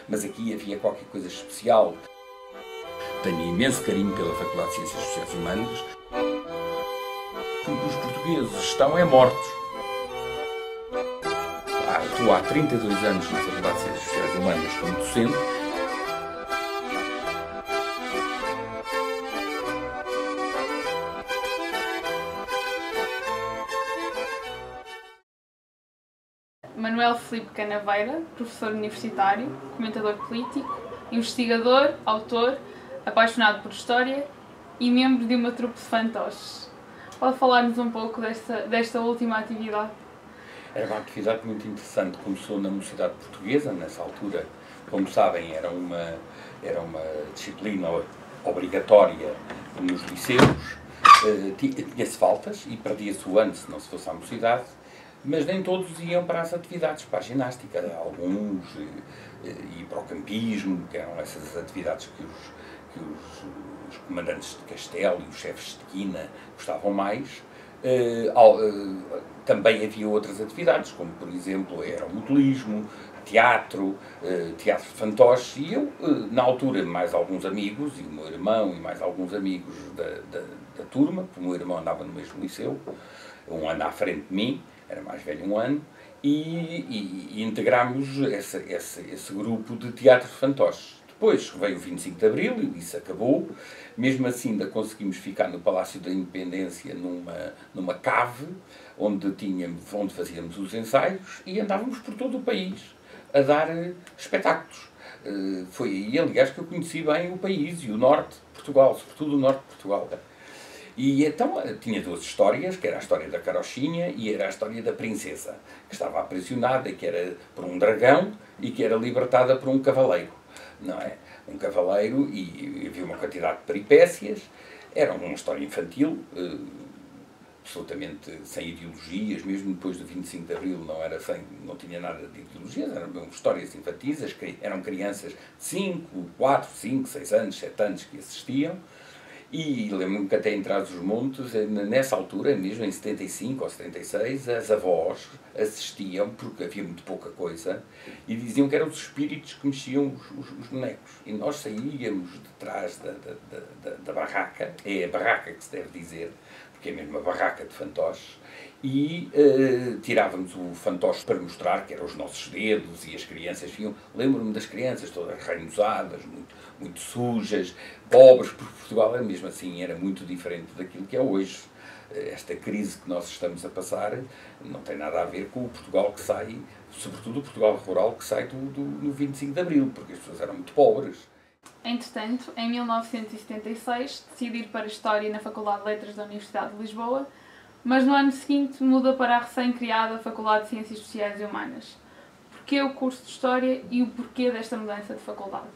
mas aqui havia qualquer coisa especial. Tenho imenso carinho pela Faculdade de Ciências Sociais e Humanas, porque os portugueses estão mortos. Estou há 32 anos na Faculdade de Ciências Sociais e Humanas como docente. Manuel Filipe Canaveira, professor universitário, comentador político, investigador, autor, apaixonado por história e membro de uma trupe de fantoches. Pode falar-nos um pouco desta última atividade? Era uma atividade muito interessante. Começou na Mocidade Portuguesa, nessa altura, como sabem, era uma disciplina obrigatória nos liceus. Tinha-se faltas e perdia-se o ano se não se fosse à Mocidade. Mas nem todos iam para as atividades, para a ginástica, alguns e para o campismo, que eram essas atividades que os comandantes de castelo e os chefes de quina gostavam mais. Também havia outras atividades, como por exemplo era o modelismo, teatro de fantoches, e eu, na altura, mais alguns amigos, e o meu irmão e mais alguns amigos da turma, porque o meu irmão andava no mesmo liceu, um ano à frente de mim, era mais velho um ano, e integrámos esse grupo de teatro de fantoches. Depois veio o 25 de Abril e isso acabou. Mesmo assim ainda conseguimos ficar no Palácio da Independência numa cave onde fazíamos os ensaios e andávamos por todo o país a dar espetáculos. Foi aí, aliás, que eu conheci bem o país e o norte de Portugal, sobretudo o norte de Portugal. E então tinha duas histórias, que era a história da carochinha e era a história da princesa, que estava aprisionada, que era por um dragão e que era libertada por um cavaleiro, não é? Um cavaleiro, e havia uma quantidade de peripécias. Era uma história infantil, absolutamente sem ideologias, mesmo depois do 25 de Abril não tinha nada de ideologias, eram histórias infantis, eram crianças de 5, 4, 5, 6 anos, 7 anos que assistiam. E lembro-me que até em Trás-os-Montes, nessa altura, mesmo em 75 ou 76, as avós assistiam, porque havia muito pouca coisa, e diziam que eram os espíritos que mexiam os bonecos. E nós saíamos de trás da barraca, é a barraca que se deve dizer, porque é mesmo a barraca de fantoches, e tirávamos o fantoche para mostrar que eram os nossos dedos, e as crianças vinham. Lembro-me das crianças todas ranhosadas, muito sujas, pobres, porque Portugal mesmo assim era muito diferente daquilo que é hoje. Esta crise que nós estamos a passar não tem nada a ver com o Portugal que sai, sobretudo o Portugal rural que sai no 25 de Abril, porque as pessoas eram muito pobres. Entretanto, em 1976, decide ir para a História na Faculdade de Letras da Universidade de Lisboa, mas no ano seguinte muda para a recém-criada Faculdade de Ciências Sociais e Humanas. Porquê o curso de História e o porquê desta mudança de faculdade?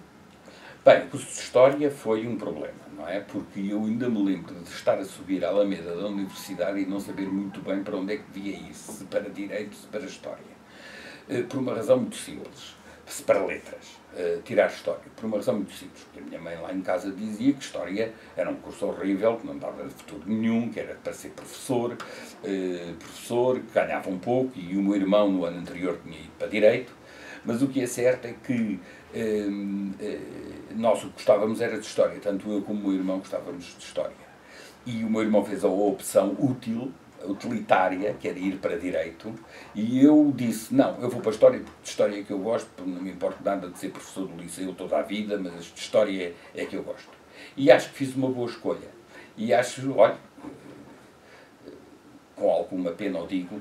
Bem, o curso de História foi um problema, não é? Porque eu ainda me lembro de estar a subir a Alameda da Universidade e não saber muito bem para onde é que devia ir, se para Direito, se para História. Por uma razão muito simples. Se para Letras, tirar História, por uma razão muito simples, porque a minha mãe lá em casa dizia que História era um curso horrível, que não dava futuro nenhum, que era para ser professor, que ganhava um pouco, e o meu irmão no ano anterior tinha ido para Direito, mas o que é certo é que nós o que gostávamos era de História, tanto eu como o meu irmão gostávamos de História. E o meu irmão fez a opção utilitária, que era ir para Direito, e eu disse, não, eu vou para a História, porque de História é que eu gosto, não me importa nada de ser professor do liceu toda a vida, mas de História é que eu gosto. E acho que fiz uma boa escolha. E acho, olha, com alguma pena o digo,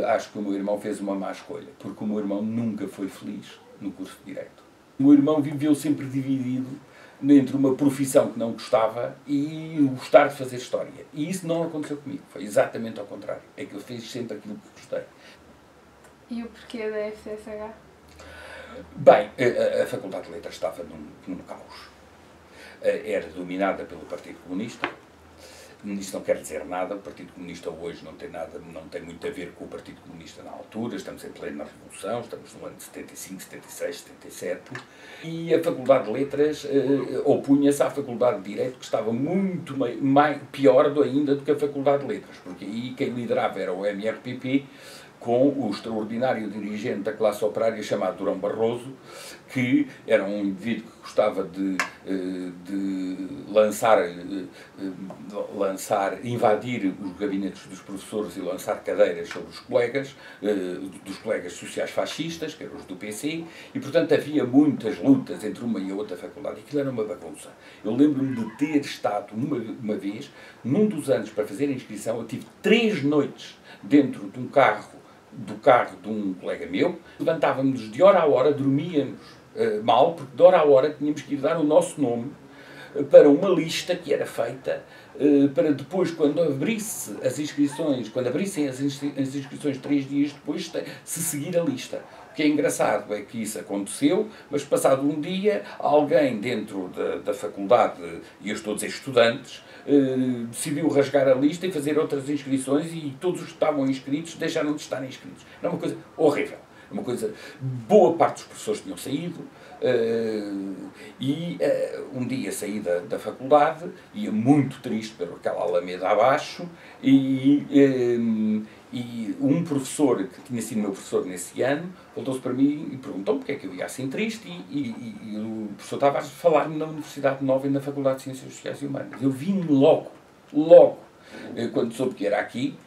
acho que o meu irmão fez uma má escolha, porque o meu irmão nunca foi feliz no curso de Direito. O meu irmão viveu sempre dividido entre uma profissão que não gostava e o gostar de fazer História. E isso não aconteceu comigo, foi exatamente ao contrário. É que eu fiz sempre aquilo que gostei. E o porquê da FCSH? Bem, a Faculdade de Letras estava num caos. Era dominada pelo Partido Comunista. Isto não quer dizer nada, o Partido Comunista hoje não tem muito a ver com o Partido Comunista na altura, estamos em plena Revolução, estamos no ano de 75, 76, 77, e a Faculdade de Letras opunha-se à Faculdade de Direito, que estava muito pior ainda do que a Faculdade de Letras, porque aí quem liderava era o MRPP, com o extraordinário dirigente da classe operária chamado Durão Barroso, que era um indivíduo que gostava de invadir os gabinetes dos professores e lançar cadeiras sobre os colegas, dos colegas sociais fascistas, que eram os do PC, e portanto havia muitas lutas entre uma e a outra faculdade. Aquilo era uma bagunça. Eu lembro-me de ter estado uma vez, num dos anos para fazer a inscrição, eu tive 3 noites dentro de um carro, do carro de um colega meu, levantávamos de hora a hora, dormíamos mal, porque de hora a hora tínhamos que ir dar o nosso nome para uma lista que era feita para depois, quando abrissem as inscrições 3 dias depois, se seguir a lista. O que é engraçado é que isso aconteceu, mas passado um dia, alguém dentro da faculdade, e eu estou a dizer estudantes, decidiu rasgar a lista e fazer outras inscrições, e todos os que estavam inscritos deixaram de estar inscritos. Era uma coisa horrível. Uma coisa, boa parte dos professores tinham saído, um dia saí da faculdade, ia muito triste por aquela alameda abaixo, e um professor, que tinha sido meu professor nesse ano, voltou-se para mim e perguntou-me porque é que eu ia assim triste, e o professor estava a falar-me na Universidade Nova e na Faculdade de Ciências Sociais e Humanas. Eu vim logo, quando soube que era aqui.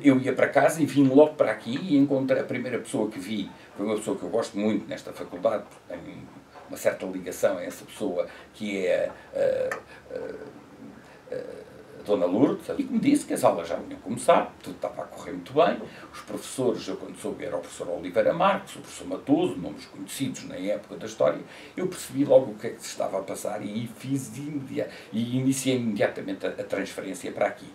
Eu ia para casa e vim logo para aqui e encontrei a primeira pessoa que vi, foi uma pessoa que eu gosto muito nesta faculdade, porque tenho uma certa ligação a essa pessoa, que é a Dona Lourdes, e que me disse que as aulas já tinham começado, tudo estava a correr muito bem. Os professores, eu quando soube, era o professor Oliveira Marques, o professor Matoso, nomes conhecidos na época da história. Eu percebi logo o que é que se estava a passar e iniciei imediatamente a transferência para aqui.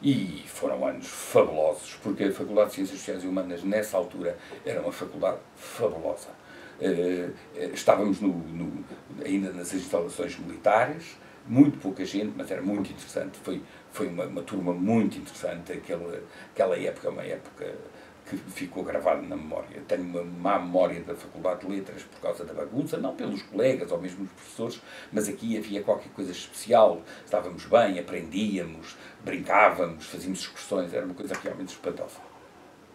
E foram anos fabulosos, porque a Faculdade de Ciências Sociais e Humanas, nessa altura, era uma faculdade fabulosa. Estávamos ainda nas instalações militares, muito pouca gente, mas era muito interessante. Foi uma turma muito interessante. Aquela época é uma época que ficou gravada na memória. Tenho uma má memória da Faculdade de Letras por causa da bagunça, não pelos colegas ou mesmo os professores, mas aqui havia qualquer coisa especial. Estávamos bem, aprendíamos, brincávamos, fazíamos excursões, era uma coisa realmente espantosa.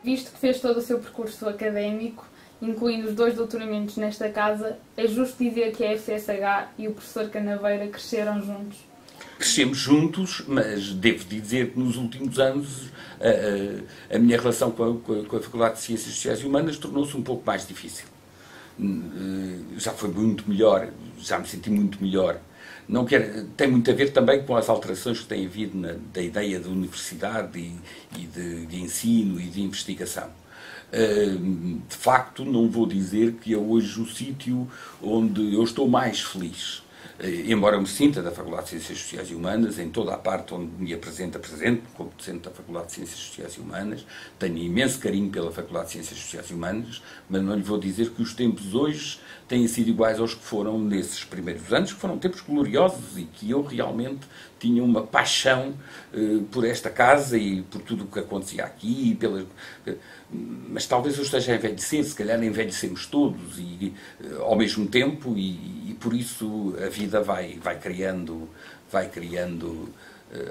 Visto que fez todo o seu percurso académico, incluindo os 2 doutoramentos nesta casa, é justo dizer que a FCSH e o professor Canaveira cresceram juntos? Crescemos juntos, mas devo dizer que nos últimos anos a minha relação com a Faculdade de Ciências Sociais e Humanas tornou-se um pouco mais difícil. Já foi muito melhor, já me senti muito melhor. Tem muito a ver também com as alterações que tem havido da ideia de universidade e de ensino e de investigação. De facto, não vou dizer que é hoje o sítio onde eu estou mais feliz. Embora eu me sinta da Faculdade de Ciências Sociais e Humanas, em toda a parte onde me apresento como docente da Faculdade de Ciências Sociais e Humanas, tenho imenso carinho pela Faculdade de Ciências Sociais e Humanas, mas não lhe vou dizer que os tempos hoje têm sido iguais aos que foram nesses primeiros anos, que foram tempos gloriosos e que eu realmente tinha uma paixão por esta casa e por tudo o que acontecia aqui, mas talvez eu esteja a envelhecer, se calhar envelhecemos todos ao mesmo tempo, e por isso a vida vai criando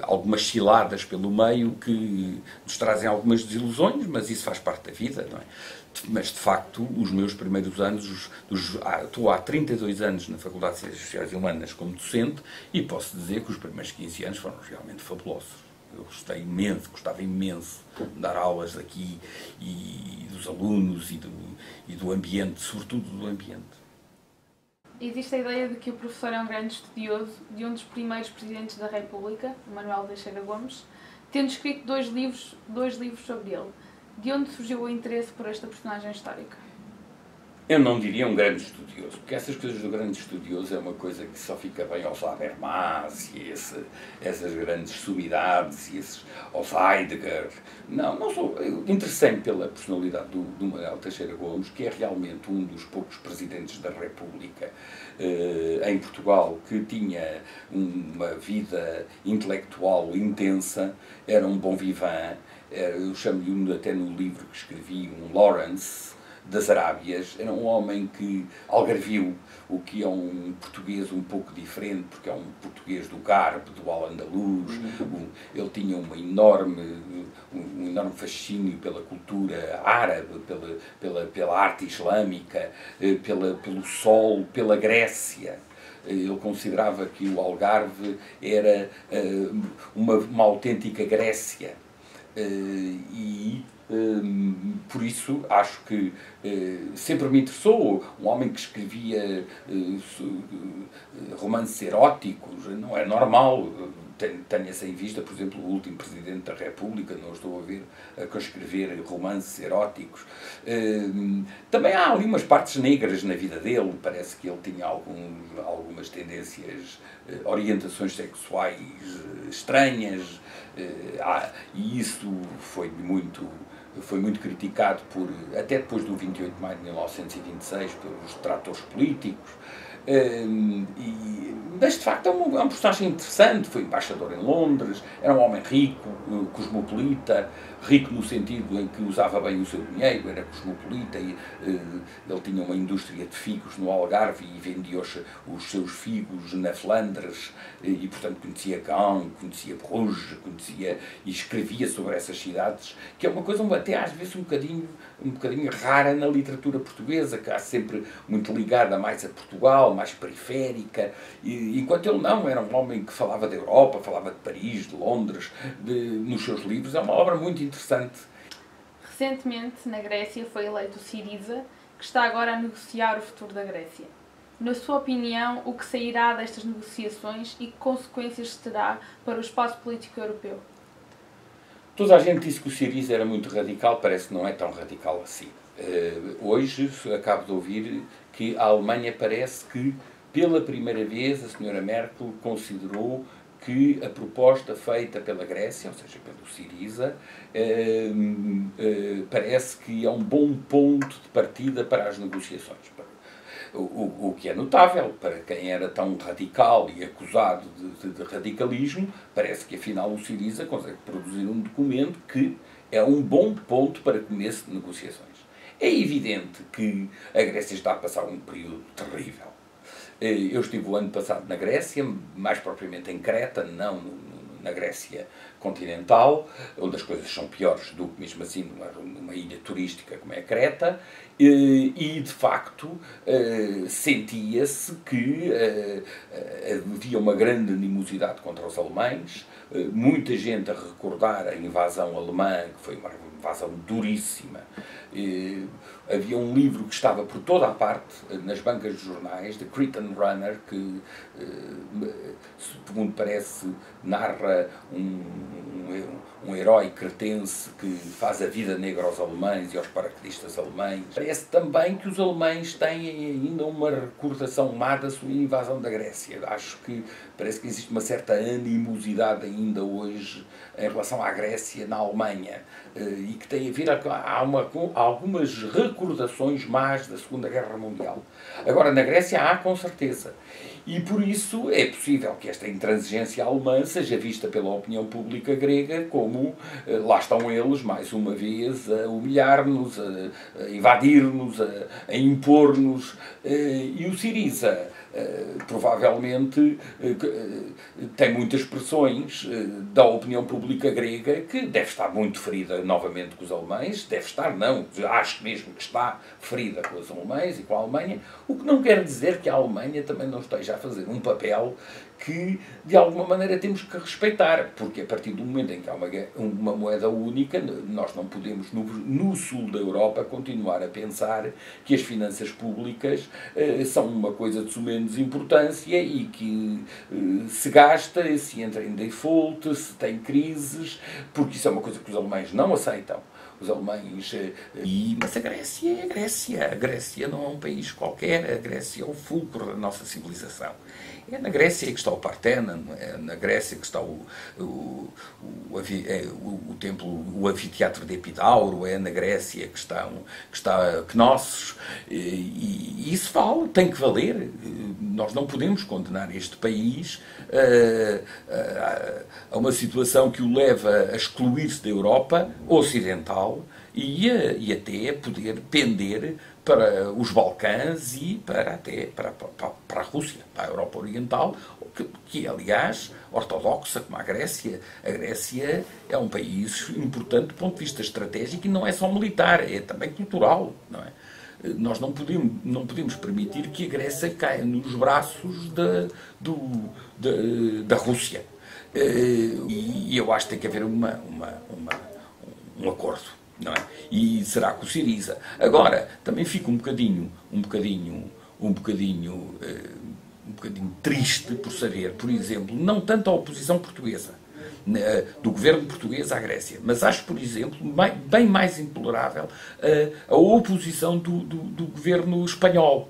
algumas ciladas pelo meio que nos trazem algumas desilusões, mas isso faz parte da vida, não é? Mas, de facto, os meus primeiros anos, estou há 32 anos na Faculdade de Ciências Sociais e Humanas como docente, e posso dizer que os primeiros 15 anos foram realmente fabulosos. Eu gostava imenso de dar aulas aqui, e dos alunos, e do ambiente, sobretudo do ambiente. Existe a ideia de que o professor é um grande estudioso de um dos primeiros presidentes da República, Manuel Teixeira Gomes, tendo escrito 2 livros sobre ele. De onde surgiu o interesse por esta personagem histórica? Eu não diria um grande estudioso, porque essas coisas do grande estudioso é uma coisa que só fica bem aos Habermas e essas grandes sumidades e aos Heidegger. Não sou. Eu interessei-me pela personalidade do Manuel Teixeira Gomes, que é realmente um dos poucos presidentes da República em Portugal que tinha uma vida intelectual intensa, era um bom vivant. Eu chamo-lhe até no livro que escrevi um Lawrence, das Arábias. Era um homem que algarviu, o que é um português um pouco diferente, porque é um português do Garbe, do Al-Andalus. Ele tinha um enorme fascínio pela cultura árabe, pela arte islâmica, pelo sol, pela Grécia. Ele considerava que o Algarve era uma autêntica Grécia. E por isso acho que sempre me interessou um homem que escrevia romances eróticos. Não é normal. Tenha-se em vista, por exemplo, o último Presidente da República, não estou a ver a escrever romances eróticos. Também há ali umas partes negras na vida dele, parece que ele tinha algumas tendências, orientações sexuais estranhas, e isso foi muito criticado até depois do 28 de maio de 1926, pelos detratores políticos. Mas de facto é um personagem interessante. Foi embaixador em Londres, era um homem rico, cosmopolita, rico no sentido em que usava bem o seu dinheiro, era cosmopolita, e ele tinha uma indústria de figos no Algarve e vendia os seus figos na Flandres, e portanto conhecia Caen, conhecia Bruges, e escrevia sobre essas cidades, que é uma coisa até às vezes um bocadinho rara na literatura portuguesa, que há sempre muito ligada mais a Portugal, mais periférica, enquanto ele não, era um homem que falava da Europa, falava de Paris, de Londres, nos seus livros. É uma obra muito interessante. Recentemente, na Grécia, foi eleito o Syriza, que está agora a negociar o futuro da Grécia. Na sua opinião, o que sairá destas negociações e que consequências terá para o espaço político europeu? Toda a gente disse que o Syriza era muito radical, parece que não é tão radical assim. Hoje acabo de ouvir que a Alemanha parece que, pela primeira vez, a senhora Merkel considerou que a proposta feita pela Grécia, ou seja, pelo Syriza, parece que é um bom ponto de partida para as negociações. O que é notável, para quem era tão radical e acusado de radicalismo, parece que afinal o Syriza consegue produzir um documento que é um bom ponto para começo de negociações. É evidente que a Grécia está a passar um período terrível. Eu estive o ano passado na Grécia, mais propriamente em Creta, não na Grécia continental, onde as coisas são piores do que mesmo assim numa ilha turística como é a Creta, e de facto sentia-se que havia uma grande animosidade contra os alemães, muita gente a recordar a invasão alemã, que foi uma invasão duríssima. Havia um livro que estava por toda a parte, nas bancas de jornais, The Cretan Runner, que, segundo parece, narra um herói cretense que faz a vida negra aos alemães e aos paraquedistas alemães. Parece também que os alemães têm ainda uma recordação má da sua invasão da Grécia. Acho que parece que existe uma certa animosidade ainda hoje em relação à Grécia na Alemanha, e que tem a ver há algumas recordações más da Segunda Guerra Mundial. Agora, na Grécia há, com certeza. E por isso é possível que esta intransigência alemã seja vista pela opinião pública grega como lá estão eles, mais uma vez, a humilhar-nos, a invadir-nos, a impor-nos. E o Syriza provavelmente tem muitas pressões da opinião pública grega, que deve estar muito ferida novamente com os alemães, acho mesmo que está ferida com os alemães e com a Alemanha, o que não quer dizer que a Alemanha também não esteja a fazer um papel que, de alguma maneira, temos que respeitar, porque a partir do momento em que há uma moeda única, nós não podemos, no sul da Europa, continuar a pensar que as finanças públicas são uma coisa de sumenos importância e que se gasta, se entra em default, se tem crises, porque isso é uma coisa que os alemães não aceitam. Os alemães... Mas a Grécia é a Grécia. A Grécia não é um país qualquer. A Grécia é o fulcro da nossa civilização. É na Grécia que está o Partenon, é na Grécia que está o templo, o anfiteatro de Epidauro, é na Grécia que está Knossos, e isso tem que valer. Nós não podemos condenar este país a uma situação que o leva a excluir-se da Europa ocidental e até poder pender para os Balcãs e até para a Rússia, para a Europa Oriental, que é, aliás, ortodoxa, como a Grécia. A Grécia é um país importante do ponto de vista estratégico e não é só militar, é também cultural, não é? Nós não podemos permitir que a Grécia caia nos braços da Rússia. E eu acho que tem que haver um acordo, não é? E será com o Syriza. Agora, também fico um bocadinho triste por saber, por exemplo, não tanto a oposição portuguesa, do governo português à Grécia, mas acho, por exemplo, bem mais intolerável a oposição do governo espanhol,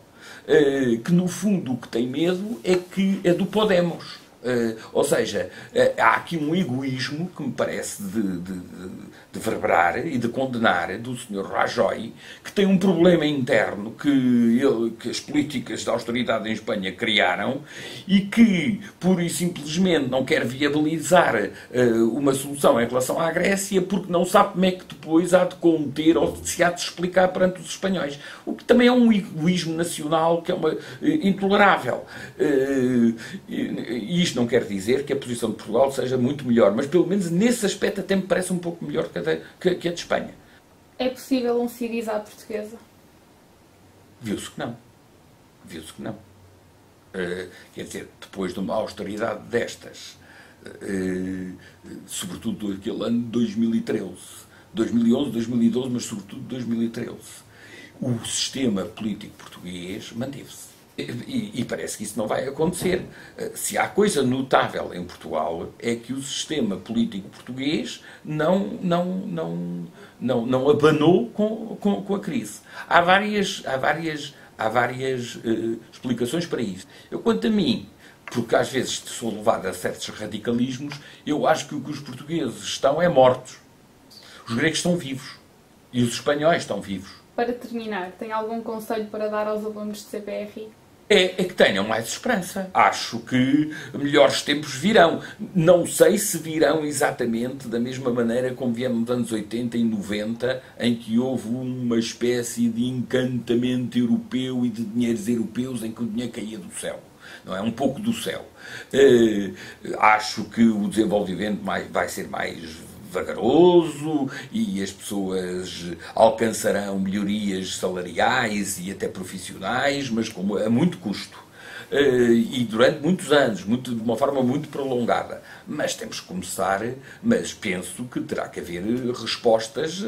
que no fundo o que tem medo é do Podemos. Ou seja, há aqui um egoísmo que me parece de verberar e de condenar do Sr. Rajoy, que tem um problema interno que as políticas de austeridade em Espanha criaram e que, pura e simplesmente, não quer viabilizar uma solução em relação à Grécia porque não sabe como é que depois há de conter ou se há de explicar perante os espanhóis. O que também é um egoísmo nacional que é intolerável. E isto não quer dizer que a posição de Portugal seja muito melhor, mas pelo menos nesse aspecto até me parece um pouco melhor que a de Espanha. É possível um Syriza à portuguesa? Viu-se que não. Viu-se que não. Quer dizer, depois de uma austeridade destas, sobretudo daquele ano de 2013, 2011, 2012, mas sobretudo 2013, o sistema político português manteve-se. E parece que isso não vai acontecer. Se há coisa notável em Portugal é que o sistema político português não abanou com a crise. Há várias explicações para isso. Quanto a mim, porque às vezes sou levado a certos radicalismos, eu acho que o que os portugueses estão é mortos. Os gregos estão vivos. E os espanhóis estão vivos. Para terminar, tem algum conselho para dar aos alunos de CPRI? É que tenham mais esperança. Acho que melhores tempos virão. Não sei se virão exatamente da mesma maneira como viemos nos anos 80 e 90, em que houve uma espécie de encantamento europeu e de dinheiros europeus em que o dinheiro caía do céu. Não é? Um pouco do céu. Acho que o desenvolvimento vai ser mais vagaroso e as pessoas alcançarão melhorias salariais e até profissionais, mas a muito custo. E durante muitos anos, de uma forma muito prolongada. Mas temos que começar, mas penso que terá que haver respostas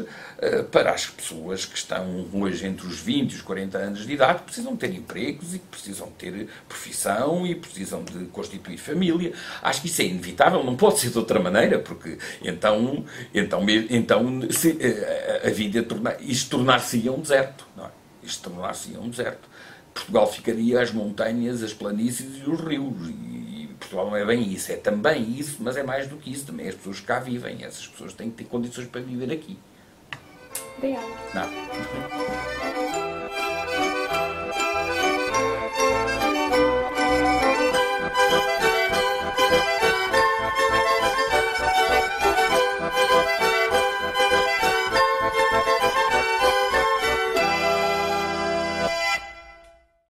para as pessoas que estão hoje entre os 20 e os 40 anos de idade, que precisam ter empregos e que precisam ter profissão e precisam de constituir família. Acho que isso é inevitável, não pode ser de outra maneira, porque então a vida tornar-se-ia um deserto, não é? Isto tornar-se-ia um deserto. Portugal ficaria as montanhas, as planícies e os rios. E Portugal não é bem isso. É também isso, mas é mais do que isso. Também as pessoas que cá vivem. Essas pessoas têm que ter condições para viver aqui. Obrigada. Não.